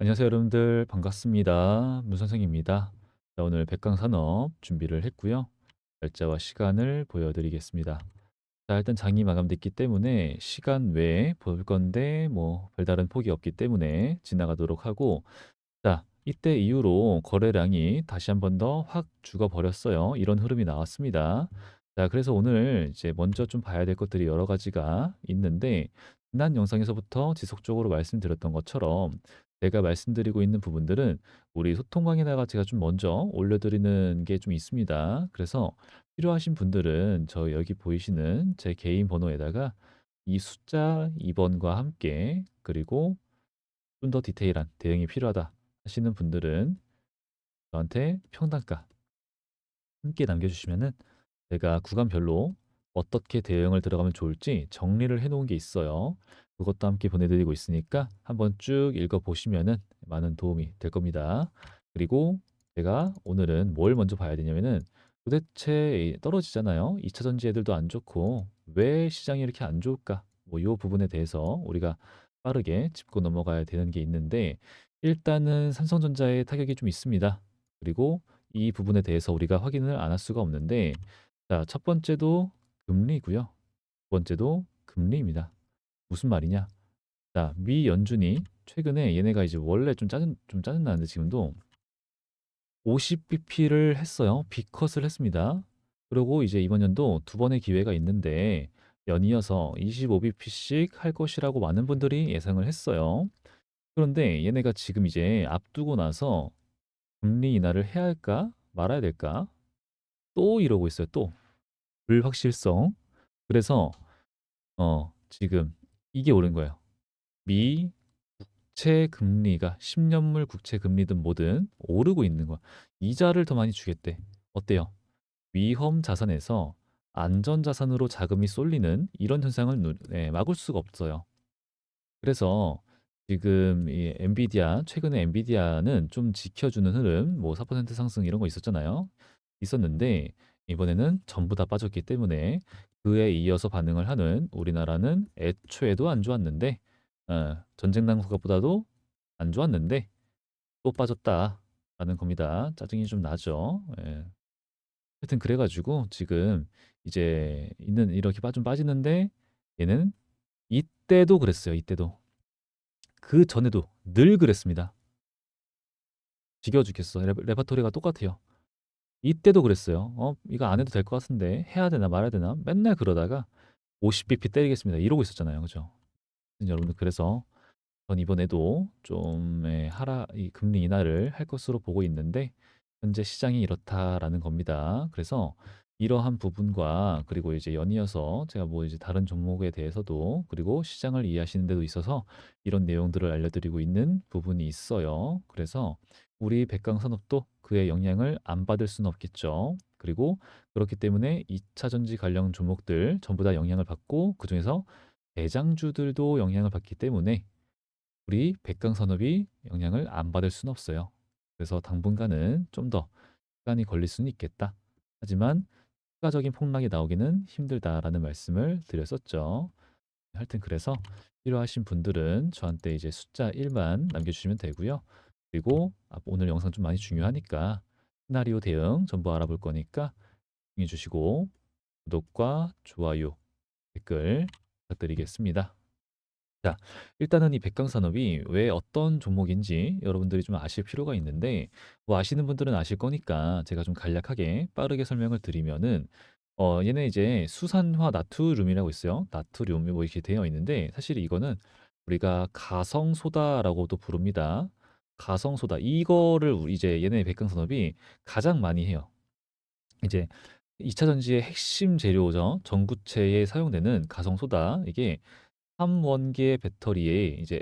안녕하세요 여러분들 반갑습니다. 문선생입니다. 자, 오늘 백강산업 준비를 했고요. 날짜와 시간을 보여드리겠습니다. 자, 일단 장이 마감됐기 때문에 시간 외에 볼 건데 뭐 별다른 폭이 없기 때문에 지나가도록 하고, 자, 이때 이후로 거래량이 다시 한번 더 확 죽어버렸어요. 이런 흐름이 나왔습니다. 자, 그래서 오늘 이제 먼저 좀 봐야 될 것들이 여러 가지가 있는데, 지난 영상에서부터 지속적으로 말씀드렸던 것처럼 제가 말씀드리고 있는 부분들은 우리 소통방에다가 제가 좀 먼저 올려드리는 게 좀 있습니다. 그래서 필요하신 분들은 저 여기 보이시는 제 개인 번호에다가 이 숫자 2번과 함께, 그리고 좀 더 디테일한 대응이 필요하다 하시는 분들은 저한테 평단가 함께 남겨주시면은 제가 구간별로 어떻게 대응을 들어가면 좋을지 정리를 해 놓은 게 있어요. 그것도 함께 보내드리고 있으니까 한번 쭉 읽어보시면은 많은 도움이 될 겁니다. 그리고 제가 오늘은 뭘 먼저 봐야 되냐면은, 도대체 떨어지잖아요. 2차 전지 애들도 안 좋고 왜 시장이 이렇게 안 좋을까? 뭐 이 부분에 대해서 우리가 빠르게 짚고 넘어가야 되는 게 있는데, 일단은 삼성전자의 타격이 좀 있습니다. 그리고 이 부분에 대해서 우리가 확인을 안 할 수가 없는데, 자, 첫 번째도 금리고요. 두 번째도 금리입니다. 무슨 말이냐? 자, 미 연준이 최근에 얘네가 이제 원래 좀 짜증나는데 지금도 50bp를 했어요. 빅컷을 했습니다. 그리고 이제 이번 연도 두 번의 기회가 있는데 연이어서 25bp씩 할 것이라고 많은 분들이 예상을 했어요. 그런데 얘네가 지금 이제 앞두고 나서 금리 인하를 해야 할까 말아야 될까 또 이러고 있어요. 또 불확실성. 그래서 지금 이게 오른 거예요. 미 국채 금리가 10년물 국채 금리든 뭐든 오르고 있는 거야. 이자를 더 많이 주겠대. 어때요? 위험 자산에서 안전 자산으로 자금이 쏠리는 이런 현상을 막을 수가 없어요. 그래서 지금 이 엔비디아, 최근에 엔비디아는 좀 지켜주는 흐름, 뭐 4% 상승 이런 거 있었잖아요. 있었는데 이번에는 전부 다 빠졌기 때문에 그에 이어서 반응을 하는 우리나라는 애초에도 안 좋았는데, 전쟁 당국보다도 안 좋았는데 또 빠졌다라는 겁니다. 짜증이 좀 나죠. 예. 하여튼 그래가지고 지금 이제 있는 이렇게 좀 빠지는데, 얘는 이때도 그랬어요. 이때도. 그 전에도 늘 그랬습니다. 지겨워 죽겠어. 레퍼토리가 똑같아요. 이때도 그랬어요. 이거 안 해도 될 것 같은데 해야 되나 말아야 되나 맨날 그러다가 50bp 때리겠습니다. 이러고 있었잖아요. 그죠? 여러분들, 그래서 전 이번에도 좀 이 금리 인하를 할 것으로 보고 있는데 현재 시장이 이렇다라는 겁니다. 그래서 이러한 부분과, 그리고 이제 연이어서 제가 뭐 이제 다른 종목에 대해서도, 그리고 시장을 이해하시는 데도 있어서 이런 내용들을 알려드리고 있는 부분이 있어요. 그래서 우리 백강산업도 그의 영향을 안 받을 수는 없겠죠. 그리고 그렇기 때문에 2차 전지 관련 종목들 전부 다 영향을 받고, 그중에서 대장주들도 영향을 받기 때문에 우리 백강산업이 영향을 안 받을 수는 없어요. 그래서 당분간은 좀 더 시간이 걸릴 수는 있겠다. 하지만 추가적인 폭락이 나오기는 힘들다라는 말씀을 드렸었죠. 하여튼 그래서 필요하신 분들은 저한테 이제 숫자 1만 남겨주시면 되고요. 그리고 오늘 영상 좀 많이 중요하니까 시나리오 대응 전부 알아볼 거니까 응해 주시고 구독과 좋아요, 댓글 부탁드리겠습니다. 자, 일단은 이 백강산업이 왜 어떤 종목인지 여러분들이 좀 아실 필요가 있는데, 뭐 아시는 분들은 아실 거니까 제가 좀 간략하게 빠르게 설명을 드리면은, 얘네 이제 수산화 나트륨이라고 있어요. 나트륨이 뭐 이렇게 되어 있는데, 사실 이거는 우리가 가성소다라고도 부릅니다. 가성소다. 이거를 이제 얘네 백강산업이 가장 많이 해요. 이제 2차 전지의 핵심 재료죠. 전구체에 사용되는 가성소다. 이게 3원계 배터리에 이제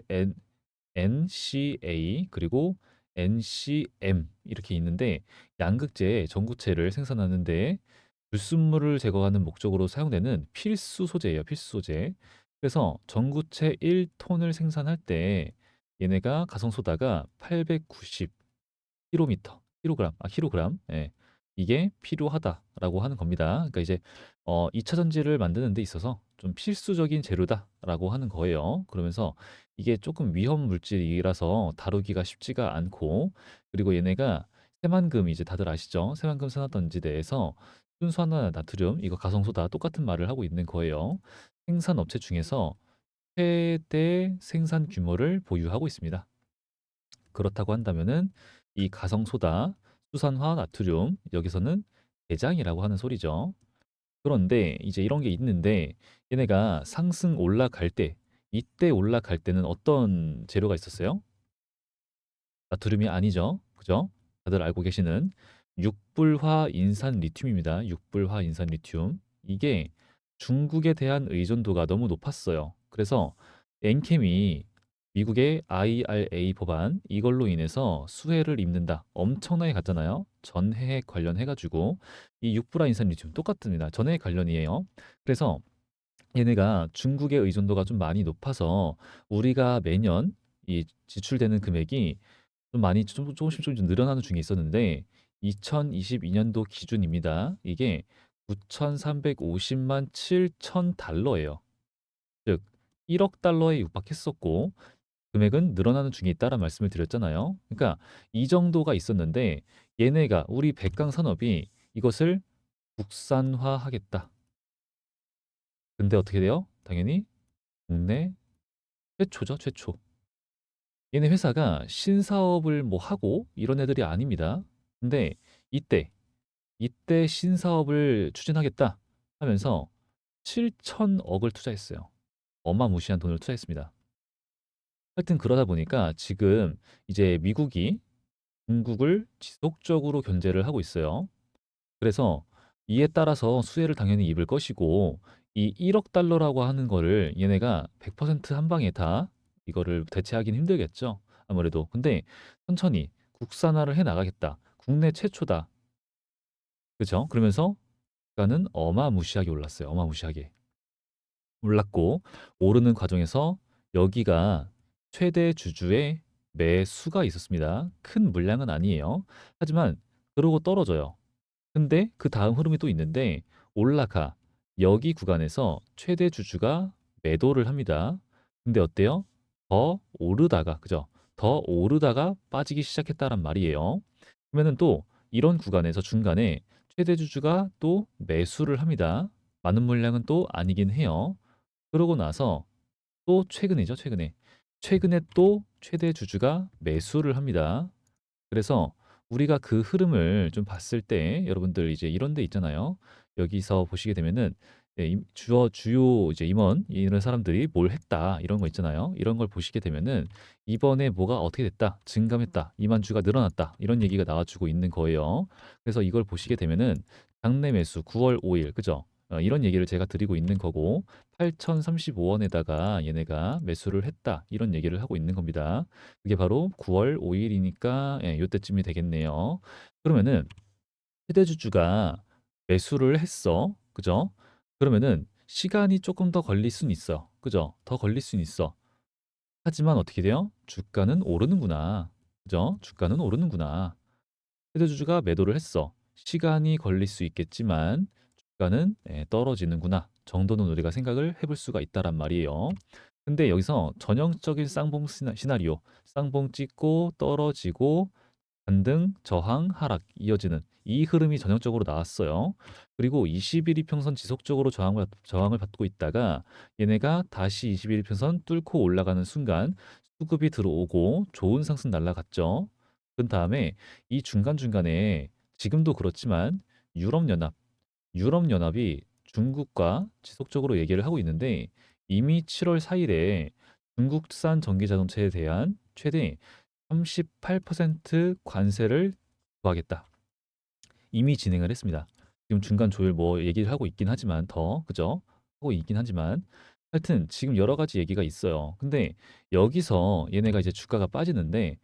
NCA 그리고 NCM 이렇게 있는데, 양극재 전구체를 생산하는데 불순물을 제거하는 목적으로 사용되는 필수 소재예요. 필수 소재. 그래서 전구체 1톤을 생산할 때 얘네가 가성소다가 890 킬로미터, 킬로그램, 예. 이게 필요하다라고 하는 겁니다. 그러니까 이제 2차 전지를 만드는 데 있어서 좀 필수적인 재료다라고 하는 거예요. 그러면서 이게 조금 위험 물질이라서 다루기가 쉽지가 않고, 그리고 얘네가 새만금, 이제 다들 아시죠? 새만금 산화던지대에서 순수화나 나트륨, 이거 가성소다, 똑같은 말을 하고 있는 거예요. 생산 업체 중에서 최대 생산 규모를 보유하고 있습니다. 그렇다고 한다면은 이 가성소다, 수산화 나트륨, 여기서는 대장이라고 하는 소리죠. 그런데 이제 이런 게 있는데, 얘네가 상승 올라갈 때, 이때 올라갈 때는 어떤 재료가 있었어요? 나트륨이 아니죠. 그죠? 다들 알고 계시는 육불화 인산 리튬입니다. 육불화 인산 리튬. 이게 중국에 대한 의존도가 너무 높았어요. 그래서 엔캠이 미국의 IRA 법안, 이걸로 인해서 수혜를 입는다, 엄청나게 갔잖아요. 전해액 관련해가지고. 이 육불화 인산 리튬 똑같습니다. 전해액 관련이에요. 그래서 얘네가 중국의 의존도가 좀 많이 높아서 우리가 매년 이 지출되는 금액이 좀 많이 조금씩 좀 늘어나는 중에 있었는데, 2022년도 기준입니다. 이게 9,350만 7천 달러예요. 즉 1억 달러에 육박했었고, 금액은 늘어나는 중에 있다라는 말씀을 드렸잖아요. 그러니까 이 정도가 있었는데, 얘네가 우리 백강 산업이 이것을 국산화하겠다. 근데 어떻게 돼요? 당연히 국내 최초죠, 최초. 얘네 회사가 신사업을 뭐 하고 이런 애들이 아닙니다. 근데 이때 신사업을 추진하겠다 하면서 7천억을 투자했어요. 어마무시한 돈을 투자했습니다. 하여튼 그러다 보니까 지금 이제 미국이 중국을 지속적으로 견제를 하고 있어요. 그래서 이에 따라서 수혜를 당연히 입을 것이고, 이 1억 달러라고 하는 거를 얘네가 100%한 방에 다 이거를 대체하기는 힘들겠죠. 아무래도. 근데 천천히 국산화를 해 나가겠다. 국내 최초다. 그죠? 그러면서 주가는 어마무시하게 올랐어요. 어마무시하게. 올랐고, 오르는 과정에서 여기가 최대 주주의 매수가 있었습니다. 큰 물량은 아니에요. 하지만 그러고 떨어져요. 근데 그 다음 흐름이 또 있는데, 올라가 여기 구간에서 최대 주주가 매도를 합니다. 근데 어때요? 더 오르다가, 그죠? 더 오르다가 빠지기 시작했다란 말이에요. 그러면은 또 이런 구간에서 중간에 최대 주주가 또 매수를 합니다. 많은 물량은 또 아니긴 해요. 그러고 나서 또 최근이죠, 최근에. 최근에 또 최대 주주가 매수를 합니다. 그래서 우리가 그 흐름을 좀 봤을 때, 여러분들 이제 이런 데 있잖아요. 여기서 보시게 되면은 주요 이제 임원 이런 사람들이 뭘 했다, 이런 거 있잖아요. 이런 걸 보시게 되면은 이번에 뭐가 어떻게 됐다, 증감했다, 이만주가 늘어났다, 이런 얘기가 나와주고 있는 거예요. 그래서 이걸 보시게 되면은 장내 매수 9월 5일, 그죠? 이런 얘기를 제가 드리고 있는 거고, 8,035원에다가 얘네가 매수를 했다, 이런 얘기를 하고 있는 겁니다. 그게 바로 9월 5일이니까 예, 요때쯤이 되겠네요. 그러면은 휴대주주가 매수를 했어. 그죠? 그러면은 시간이 조금 더 걸릴 순 있어. 그죠? 더 걸릴 순 있어. 하지만 어떻게 돼요? 주가는 오르는구나. 그죠? 주가는 오르는구나. 휴대주주가 매도를 했어. 시간이 걸릴 수 있겠지만 주가는 예, 떨어지는구나 정도는 우리가 생각을 해볼 수가 있다란 말이에요. 근데 여기서 전형적인 쌍봉 시나리오, 쌍봉 찍고 떨어지고 반등, 저항, 하락 이어지는 이 흐름이 전형적으로 나왔어요. 그리고 21 이평선 지속적으로 저항을 받고 있다가 얘네가 다시 21 이평선 뚫고 올라가는 순간 수급이 들어오고 좋은 상승 날라갔죠. 그 다음에 이 중간중간에 지금도 그렇지만 유럽연합, 유럽연합이 중국과 지속적으로 얘기를 하고 있는데, 이미 7월 4일에 중국산 전기자동차에 대한 최대 38% 관세를 부과하겠다. 이미 진행을 했습니다. 지금 중간 조율 뭐 얘기를 하고 있긴 하지만 더 그죠? 하고 있긴 하지만 하여튼 지금 여러 가지 얘기가 있어요. 근데 여기서 얘네가 이제 주가가 빠지는데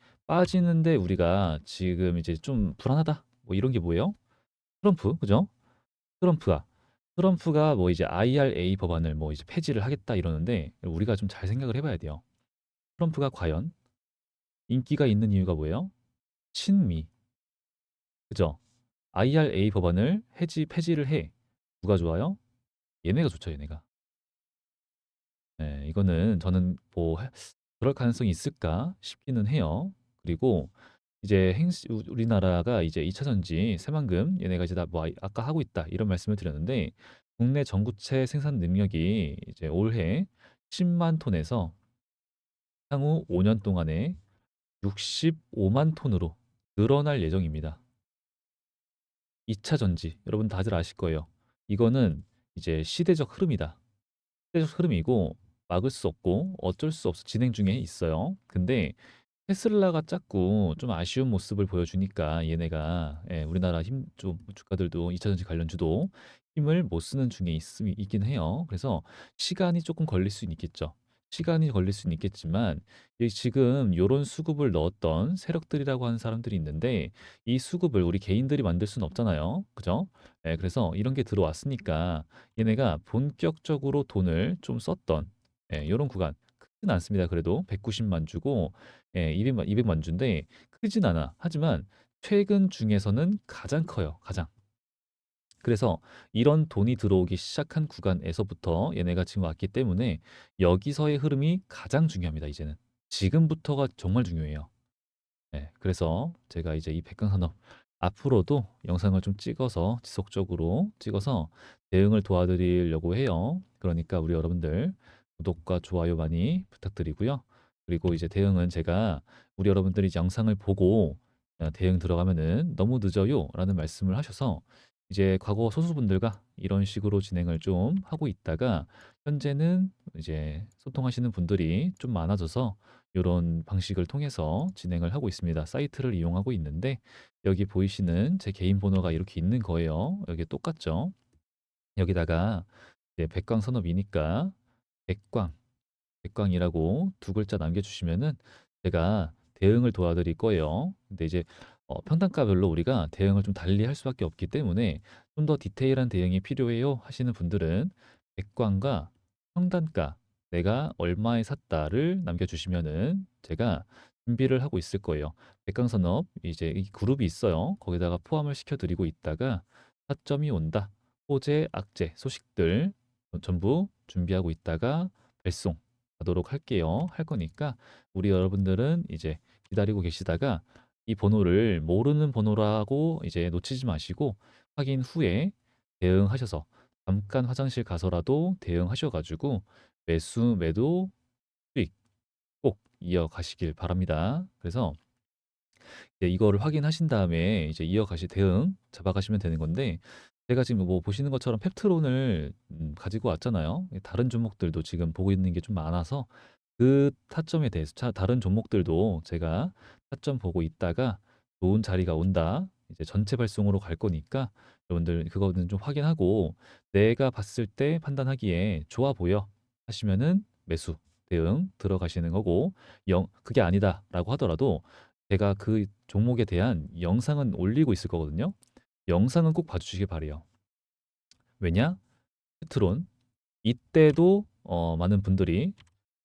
우리가 지금 이제 좀 불안하다. 뭐 이런 게 뭐예요? 트럼프, 그죠? 트럼프가 트럼프가 뭐 이제 IRA 법안을 뭐 이제 폐지를 하겠다 이러는데, 우리가 좀 잘 생각을 해봐야 돼요. 트럼프가 과연 인기가 있는 이유가 뭐예요? 친미, 그죠? IRA 법안을 폐지를 해. 누가 좋아요? 얘네가 좋죠, 얘네가. 네, 이거는 저는 뭐 그럴 가능성이 있을까 싶기는 해요. 그리고 이제 우리나라가 이제 2차 전지 새만금 얘네가 이제 다뭐 아까 하고 있다 이런 말씀을 드렸는데 국내 전구체 생산 능력이 이제 올해 10만 톤에서 향후 5년 동안에 65만 톤으로 늘어날 예정입니다. 2차 전지 여러분 다들 아실 거예요. 이거는 이제 시대적 흐름이다. 시대적 흐름이고 막을 수 없고 어쩔 수 없어 진행 중에 있어요. 근데 테슬라가 자꾸 좀 아쉬운 모습을 보여주니까 얘네가 우리나라 힘 좀 주가들도 2차 전지 관련주도 힘을 못 쓰는 중에 있긴 해요. 그래서 시간이 조금 걸릴 수는 있겠죠. 시간이 걸릴 수는 있겠지만 지금 요런 수급을 넣었던 세력들이라고 하는 사람들이 있는데 이 수급을 우리 개인들이 만들 수는 없잖아요. 그죠? 그래서 이런 게 들어왔으니까 얘네가 본격적으로 돈을 좀 썼던 요런 구간 크진 않습니다. 그래도 190만 주고 200만 주인데 크진 않아. 하지만 최근 중에서는 가장 커요. 가장. 그래서 이런 돈이 들어오기 시작한 구간에서부터 얘네가 지금 왔기 때문에 여기서의 흐름이 가장 중요합니다. 이제는. 지금부터가 정말 중요해요. 그래서 제가 이제 이 백강산업 앞으로도 영상을 좀 찍어서 지속적으로 찍어서 대응을 도와드리려고 해요. 그러니까 우리 여러분들 구독과 좋아요 많이 부탁드리고요. 그리고 이제 대응은 제가 우리 여러분들이 이제 영상을 보고 대응 들어가면은 너무 늦어요 라는 말씀을 하셔서 이제 과거 소수분들과 이런 식으로 진행을 좀 하고 있다가 현재는 이제 소통하시는 분들이 좀 많아져서 요런 방식을 통해서 진행을 하고 있습니다. 사이트를 이용하고 있는데 여기 보이시는 제 개인 번호가 이렇게 있는 거예요. 여기 똑같죠? 여기다가 이제 백광산업이니까 백광, 백광이라고 두 글자 남겨주시면은 제가 대응을 도와드릴 거예요. 근데 이제 평단가별로 우리가 대응을 좀 달리 할 수밖에 없기 때문에 좀 더 디테일한 대응이 필요해요 하시는 분들은 백광과 평단가 내가 얼마에 샀다를 남겨주시면은 제가 준비를 하고 있을 거예요. 백광산업 이제 이 그룹이 있어요. 거기다가 포함을 시켜드리고 있다가 타점이 온다. 호재, 악재, 소식들 전부 준비하고 있다가 발송 하도록 할게요. 할 거니까 우리 여러분들은 이제 기다리고 계시다가 이 번호를 모르는 번호라고 이제 놓치지 마시고 확인 후에 대응하셔서 잠깐 화장실 가서라도 대응하셔가지고 매수, 매도, 수익 꼭 이어가시길 바랍니다. 그래서 이거를 확인하신 다음에 이제 이어가시 대응 잡아가시면 되는 건데 제가 지금 뭐 보시는 것처럼 펩트론을 가지고 왔잖아요. 다른 종목들도 지금 보고 있는 게 좀 많아서 그 타점에 대해서 다른 종목들도 제가 타점 보고 있다가 좋은 자리가 온다. 이제 전체 발송으로 갈 거니까 여러분들 그거는 좀 확인하고 내가 봤을 때 판단하기에 좋아 보여 하시면은 매수 대응 들어가시는 거고 그게 아니다라고 하더라도 제가 그 종목에 대한 영상은 올리고 있을 거거든요. 영상은 꼭 봐주시길 바래요. 왜냐? 페트론 이때도 많은 분들이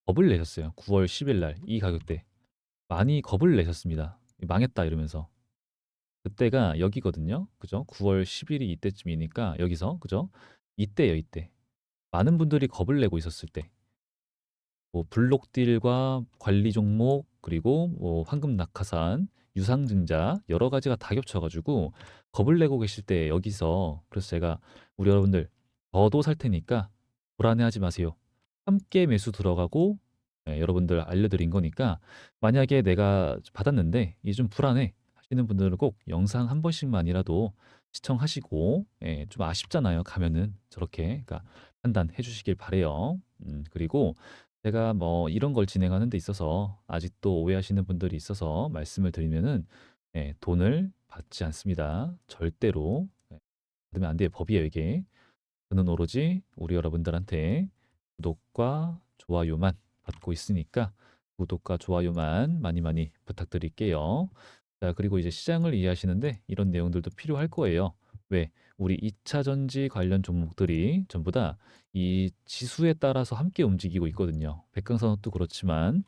겁을 내셨어요. 9월 10일 날 이 가격대 많이 겁을 내셨습니다. 망했다 이러면서 그때가 여기거든요. 그죠? 9월 10일이 이때쯤이니까 여기서 그죠? 이때예요, 이때. 많은 분들이 겁을 내고 있었을 때. 뭐 블록딜과 관리 종목 그리고 뭐 황금 낙하산, 유상증자 여러 가지가 다 겹쳐가지고 겁을 내고 계실 때 여기서 그래서 제가 우리 여러분들 저도 살 테니까 불안해하지 마세요. 함께 매수 들어가고 여러분들 알려드린 거니까 만약에 내가 받았는데 이게 좀 불안해 하시는 분들은 꼭 영상 한 번씩만이라도 시청하시고 좀 아쉽잖아요. 가면은 저렇게 그러니까 판단해 주시길 바래요. 그리고 제가 뭐 이런 걸 진행하는 데 있어서 아직도 오해하시는 분들이 있어서 말씀을 드리면은 돈을 받지 않습니다. 절대로 받으면 안 돼요. 법이에요, 이게. 저는 오로지 우리 여러분들한테 구독과 좋아요만 받고 있으니까 구독과 좋아요만 많이 많이 부탁드릴게요. 자, 그리고 이제 시장을 이해하시는데 이런 내용들도 필요할 거예요. 왜? 우리 2차 전지 관련 종목들이 전부 다 이 지수에 따라서 함께 움직이고 있거든요. 백강산업도 그렇지만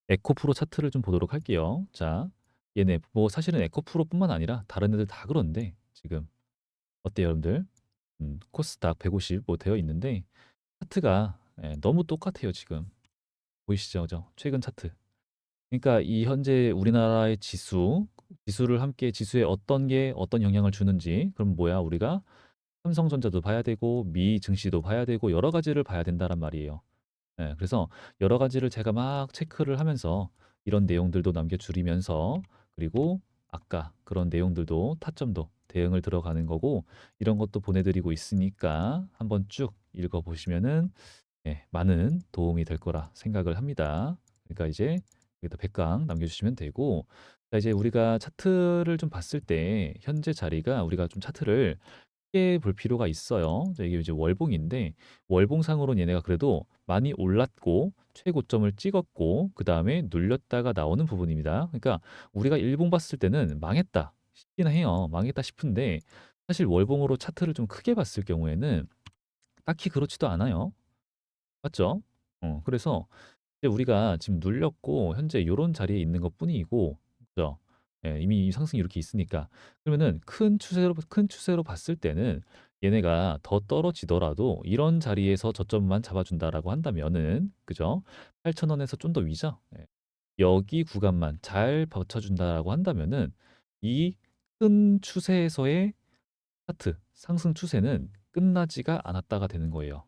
에코프로 차트를 좀 보도록 할게요. 자, 얘네 뭐 사실은 에코프로뿐만 아니라 다른 애들 다 그런데 지금 어때요, 여러분들? 코스닥 150 뭐 되어 있는데 차트가 너무 똑같아요, 지금. 보이시죠? 그죠? 최근 차트. 그러니까 이 현재 우리나라의 지수를 함께 지수에 어떤 게 어떤 영향을 주는지 그럼 뭐야? 우리가 삼성전자도 봐야 되고 미 증시도 봐야 되고 여러 가지를 봐야 된다란 말이에요. 그래서 여러 가지를 제가 막 체크를 하면서 이런 내용들도 남겨주리면서 그리고 아까 그런 내용들도 타점도 대응을 들어가는 거고 이런 것도 보내드리고 있으니까 한번 쭉 읽어보시면은 많은 도움이 될 거라 생각을 합니다. 그러니까 이제 여기다 100강 남겨주시면 되고 자, 이제 우리가 차트를 좀 봤을 때 현재 자리가 우리가 좀 차트를 크게 볼 필요가 있어요. 자, 이게 이제 월봉인데 월봉상으로는 얘네가 그래도 많이 올랐고 최고점을 찍었고 그 다음에 눌렸다가 나오는 부분입니다. 그러니까 우리가 일봉 봤을 때는 망했다 싶긴 해요. 망했다 싶은데 사실 월봉으로 차트를 좀 크게 봤을 경우에는 딱히 그렇지도 않아요. 맞죠? 그래서 이제 우리가 지금 눌렸고 현재 요런 자리에 있는 것뿐이고 그죠? 이미 상승이 이렇게 있으니까. 그러면은 큰 추세로 봤을 때는 얘네가 더 떨어지더라도 이런 자리에서 저점만 잡아준다라고 한다면은 그죠? 8,000원에서 좀 더 위죠? 여기 구간만 잘 버텨준다라고 한다면은 이 큰 추세에서의 차트 상승 추세는 끝나지가 않았다가 되는 거예요.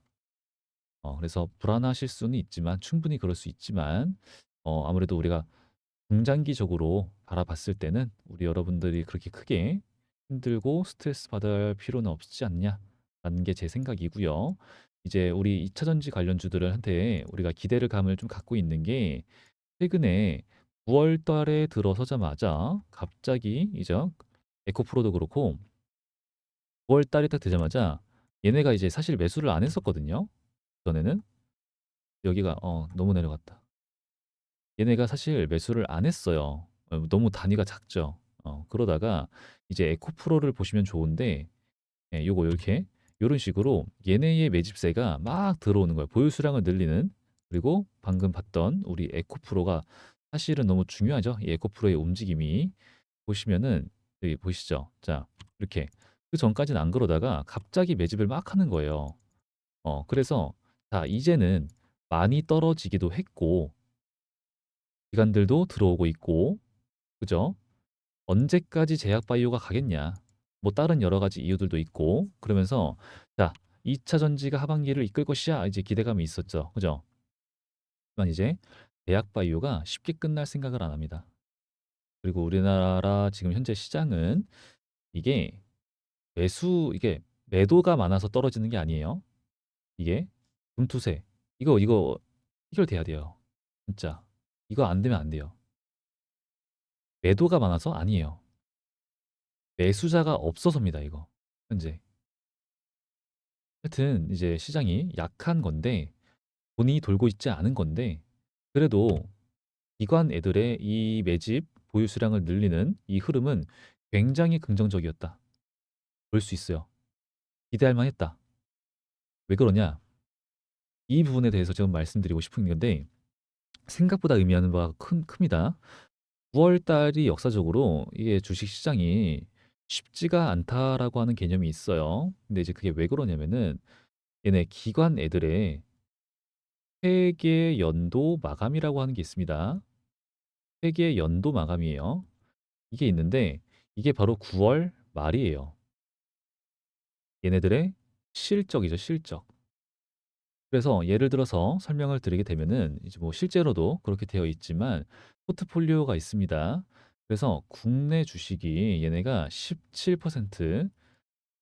그래서 불안하실 수는 있지만 충분히 그럴 수 있지만 아무래도 우리가 중장기적으로 바라봤을 때는 우리 여러분들이 그렇게 크게 힘들고 스트레스 받아야 할 필요는 없지 않냐라는 게 제 생각이고요. 이제 우리 2차 전지 관련주들한테 우리가 기대를 감을 좀 갖고 있는 게 최근에 9월 달에 들어서자마자 갑자기 이제 에코프로도 그렇고 9월 달이 딱 되자마자 얘네가 이제 사실 매수를 안 했었거든요. 전에는 여기가 너무 내려갔다. 얘네가 사실 매수를 안 했어요. 너무 단위가 작죠. 그러다가 이제 에코프로를 보시면 좋은데 요거 요렇게 요런 식으로 얘네의 매집세가 막 들어오는 거예요. 보유 수량을 늘리는. 그리고 방금 봤던 우리 에코프로가 사실은 너무 중요하죠. 이 에코프로의 움직임이 보시면은 여기 보이시죠? 자, 이렇게 그전까지는 안 그러다가 갑자기 매집을 막 하는 거예요. 그래서 자, 이제는 많이 떨어지기도 했고 기관들도 들어오고 있고 그죠? 언제까지 제약 바이오가 가겠냐? 뭐 다른 여러 가지 이유들도 있고 그러면서 자, 2차 전지가 하반기를 이끌 것이야. 이제 기대감이 있었죠. 그죠? 하지만 이제 제약 바이오가 쉽게 끝날 생각을 안 합니다. 그리고 우리나라 지금 현재 시장은 이게 이게 매도가 많아서 떨어지는 게 아니에요. 이게 금투세. 이거 해결돼야 돼요. 진짜. 이거 안 되면 안 돼요. 매도가 많아서 아니에요. 매수자가 없어서입니다, 이거. 현재. 하여튼 이제 시장이 약한 건데 돈이 돌고 있지 않은 건데 그래도 기관 애들의 이 매집 보유 수량을 늘리는 이 흐름은 굉장히 긍정적이었다. 볼 수 있어요. 기대할 만했다. 왜 그러냐? 이 부분에 대해서 지금 말씀드리고 싶은 건데 생각보다 의미하는 바가 큽니다. 9월 달이 역사적으로 이게 주식 시장이 쉽지가 않다라고 하는 개념이 있어요. 근데 이제 그게 왜 그러냐면은 얘네 기관 애들의 회계 연도 마감이라고 하는 게 있습니다. 회계 연도 마감이에요. 이게 있는데 이게 바로 9월 말이에요. 얘네들의 실적이죠, 실적. 그래서 예를 들어서 설명을 드리게 되면은 이제 뭐 실제로도 그렇게 되어 있지만 포트폴리오가 있습니다. 그래서 국내 주식이 얘네가 17%,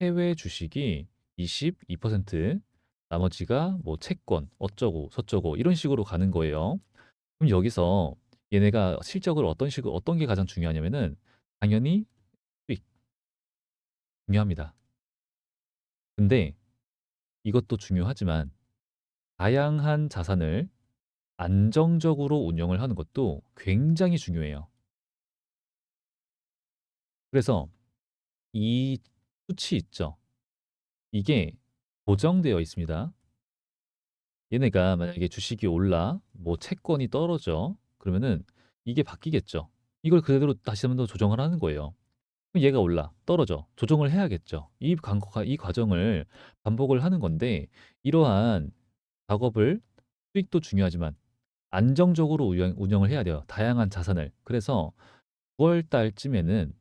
해외 주식이 22%, 나머지가 뭐 채권 어쩌고 저쩌고 이런 식으로 가는 거예요. 그럼 여기서 얘네가 실적을 어떤 게 가장 중요하냐면은 당연히 수익 중요합니다. 근데 이것도 중요하지만 다양한 자산을 안정적으로 운영을 하는 것도 굉장히 중요해요. 그래서 이 수치 있죠. 이게 고정되어 있습니다. 얘네가 만약에 주식이 올라 뭐 채권이 떨어져 그러면은 이게 바뀌겠죠. 이걸 그대로 다시 한번 더 조정을 하는 거예요. 그럼 얘가 올라, 떨어져. 조정을 해야겠죠. 이 과정을 반복을 하는 건데 이러한 작업을 수익도 중요하지만 안정적으로 운영을 해야 돼요. 다양한 자산을. 그래서 9월 달쯤에는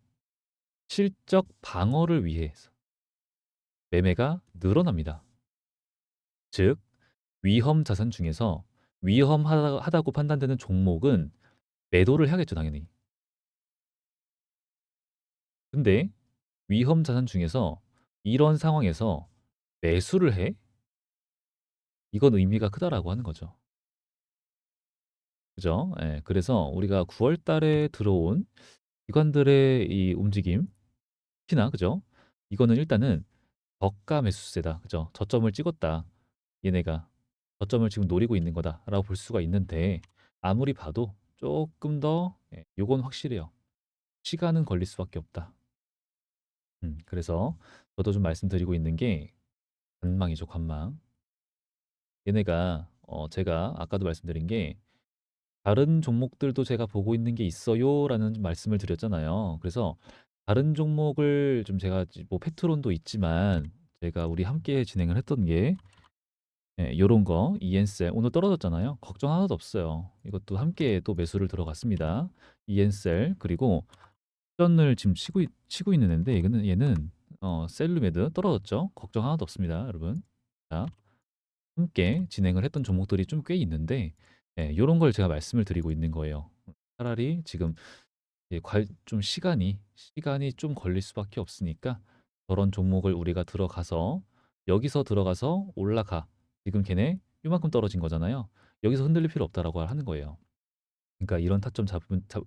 실적 방어를 위해 매매가 늘어납니다. 즉, 위험 자산 중에서 위험하다고 판단되는 종목은 매도를 해야겠죠, 당연히. 근데 위험 자산 중에서 이런 상황에서 매수를 해? 이건 의미가 크다라고 하는 거죠. 그죠? 예, 그래서 우리가 9월 달에 들어온 기관들의 이 움직임, 특히나, 그죠? 이거는 일단은 저가 매수세다. 그죠? 저점을 찍었다. 얘네가 저점을 지금 노리고 있는 거다라고 볼 수가 있는데 아무리 봐도 조금 더 요건 확실해요. 시간은 걸릴 수밖에 없다. 그래서 저도 좀 말씀드리고 있는 게 관망이죠, 관망. 얘네가 제가 아까도 말씀드린 게 다른 종목들도 제가 보고 있는 게 있어요라는 말씀을 드렸잖아요. 그래서 다른 종목을 좀 제가 뭐 페트론도 있지만 제가 우리 함께 진행을 했던 게 요런 거 이엔셀 오늘 떨어졌잖아요. 걱정 하나도 없어요. 이것도 함께 또 매수를 들어갔습니다. 이엔셀 그리고 전을 지금 치고 있는 앤데 이거는 얘는 셀루메드 떨어졌죠. 걱정 하나도 없습니다, 여러분. 자, 함께 진행을 했던 종목들이 좀 꽤 있는데 요런 걸 제가 말씀을 드리고 있는 거예요. 차라리 지금 좀 시간이 좀 걸릴 수밖에 없으니까 저런 종목을 우리가 들어가서 여기서 들어가서 올라가. 지금 걔네 요만큼 떨어진 거잖아요. 여기서 흔들릴 필요 없다라고 하는 거예요. 그러니까 이런 타점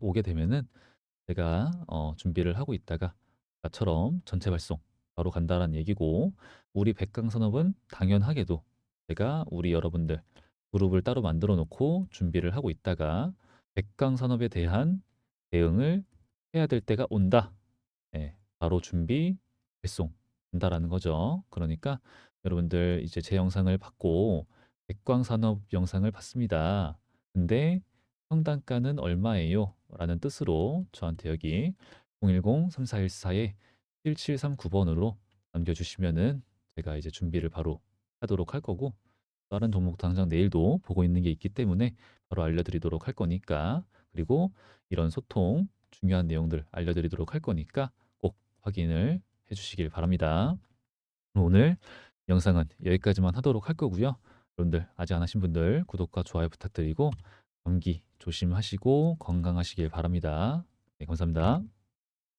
오게 되면은 제가 준비를 하고 있다가 아까처럼 전체 발송 바로 간다라는 얘기고 우리 백강 산업은 당연하게도 제가 우리 여러분들 그룹을 따로 만들어 놓고 준비를 하고 있다가 백강 산업에 대한 대응을 해야 될 때가 온다. 바로 준비 발송 한다라는 거죠. 그러니까 여러분들 이제 제 영상을 받고 백광 산업 영상을 봤습니다. 근데 평단가는 얼마예요? 라는 뜻으로 저한테 여기 010-3414-7739번으로 남겨주시면은 제가 이제 준비를 바로 하도록 할 거고 다른 종목 당장 내일도 보고 있는 게 있기 때문에 바로 알려드리도록 할 거니까 그리고 이런 소통 중요한 내용들 알려드리도록 할 거니까 꼭 확인을 해주시길 바랍니다. 그럼 오늘 영상은 여기까지만 하도록 할 거고요. 여러분들 아직 안 하신 분들 구독과 좋아요 부탁드리고 감기 조심하시고 건강하시길 바랍니다. 네, 감사합니다.